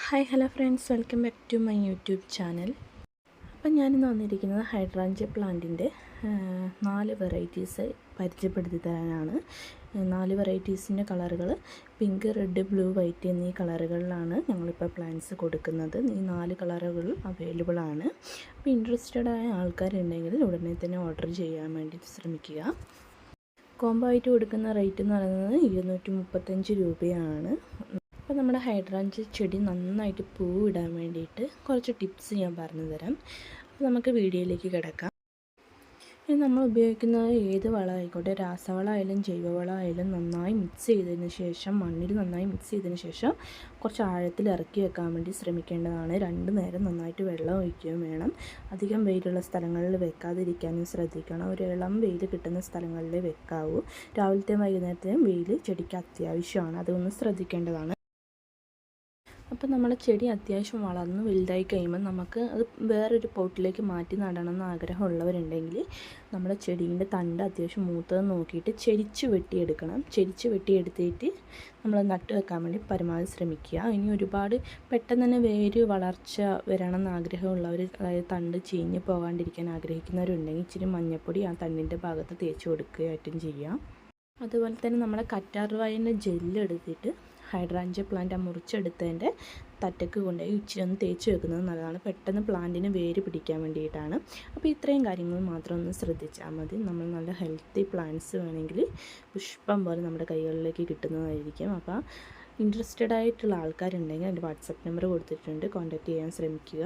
Hi hello friends, welcome back to my YouTube channel. അപ്പം ഞാനിന്ന് വന്നിരിക്കുന്നത് ഹൈഡ്രാഞ്ച പ്ലാന്റിൻ്റെ 4 വെറൈറ്റീസ് പരിചയപ്പെടുത്തി തരാനാണ്. 4 വെറൈറ്റീസിൻ്റെ കളറുകൾ പിങ്ക്, റെഡ്, ബ്ലൂ, വൈറ്റ് എന്നീ കളറുകളിലാണ് ഞങ്ങളിപ്പോൾ പ്ലാന്റ്സ് കൊടുക്കുന്നത്. ഈ 4 കളറുകൾ അവൈലബിൾ ആണ്. അപ്പോൾ ഇൻട്രസ്റ്റഡ് ആയ ആൾക്കാരുണ്ടെങ്കിൽ ഉടനെ തന്നെ ഓർഡർ ചെയ്യാൻ വേണ്ടി ശ്രമിക്കുക. കോംബോ ആയിട്ട് കൊടുക്കുന്ന റേറ്റ് എന്ന് പറയുന്നത് 235 രൂപയാണ്. അപ്പോൾ നമ്മുടെ ഹൈഡ്രാഞ്ച ചെടി നന്നായിട്ട് പൂവിടാൻ വേണ്ടിയിട്ട് കുറച്ച് ടിപ്സ് ഞാൻ പറഞ്ഞു തരാം. അപ്പോൾ നമുക്ക് വീഡിയോയിലേക്ക് കിടക്കാം. ഇനി നമ്മൾ ഉപയോഗിക്കുന്നത് ഏത് വളമായിക്കോട്ടെ, രാസവളമായാലും ജൈവവളമായാലും നന്നായി മിക്സ് ചെയ്തതിന് ശേഷം മണ്ണിൽ നന്നായി മിക്സ് ചെയ്തതിന് ശേഷം കുറച്ച് ആഴത്തിൽ ഇറക്കി വെക്കാൻ വേണ്ടി ശ്രമിക്കേണ്ടതാണ്. 2 നേരം നന്നായിട്ട് വെള്ളം ഒഴിക്കുകയും വേണം. അധികം വെയിലുള്ള സ്ഥലങ്ങളിൽ വെക്കാതിരിക്കാനും ശ്രദ്ധിക്കണം. ഒരു ഇളം വെയിൽ കിട്ടുന്ന സ്ഥലങ്ങളിൽ വെക്കാവൂ. രാവിലത്തെയും വൈകുന്നേരത്തെയും വെയിൽ ചെടിക്ക് അത്യാവശ്യമാണ്, അതൊന്ന് ശ്രദ്ധിക്കേണ്ടതാണ്. അപ്പോൾ നമ്മുടെ ചെടി അത്യാവശ്യം വളർന്ന് വലുതായി കഴിയുമ്പോൾ നമുക്ക് അത് വേറൊരു പോട്ടിലേക്ക് മാറ്റി നടണമെന്ന് ആഗ്രഹമുള്ളവരുണ്ടെങ്കിൽ നമ്മുടെ ചെടീൻ്റെ തണ്ട് അത്യാവശ്യം മൂത്തതെന്ന് നോക്കിയിട്ട് ചെരിച്ച് വെട്ടിയെടുക്കണം. ചെരിച്ച് വെട്ടിയെടുത്തിട്ട് നമ്മൾ നട്ട് വെക്കാൻ വേണ്ടി പരമാവധി ശ്രമിക്കുക. ഇനി ഒരുപാട് പെട്ടെന്ന് തന്നെ വേര് വളർച്ച വരണമെന്ന് ആഗ്രഹമുള്ളവർ, അതായത് തണ്ട് ചീഞ്ഞ് പോകാണ്ടിരിക്കാൻ ആഗ്രഹിക്കുന്നവരുണ്ടെങ്കിൽ ഇച്ചിരി മഞ്ഞൾപ്പൊടി ആ തണ്ടിൻ്റെ ഭാഗത്ത് തേച്ച് കൊടുക്കുകയായിട്ടും ചെയ്യാം. അതുപോലെ തന്നെ നമ്മുടെ കറ്റാർവാഴൻ്റെ ജെല്ല് എടുത്തിട്ട് ഹൈഡ്രാഞ്ച പ്ലാന്റ് മുറിച്ചെടുത്തതിൻ്റെ തറ്റക്ക് കൊണ്ടുപോയി ഇച്ചിരി ഒന്ന് തേച്ച് വെക്കുന്നത് നല്ലതാണ്. പെട്ടെന്ന് പ്ലാന്റിന് വേര് പിടിക്കാൻ വേണ്ടിയിട്ടാണ്. അപ്പോൾ ഇത്രയും കാര്യങ്ങൾ മാത്രം ഒന്ന് ശ്രദ്ധിച്ചാൽ മതി. നമ്മൾ നല്ല ഹെൽത്തി പ്ലാന്റ്സ് വേണമെങ്കിൽ പുഷ്പം പോലെ നമ്മുടെ കൈകളിലേക്ക് കിട്ടുന്നതായിരിക്കും. അപ്പോൾ ഇൻട്രസ്റ്റഡ് ആയിട്ടുള്ള ആൾക്കാരുണ്ടെങ്കിൽ എൻ്റെ വാട്സപ്പ് നമ്പർ കൊടുത്തിട്ടുണ്ട്, കോൺടാക്റ്റ് ചെയ്യാൻ ശ്രമിക്കുക.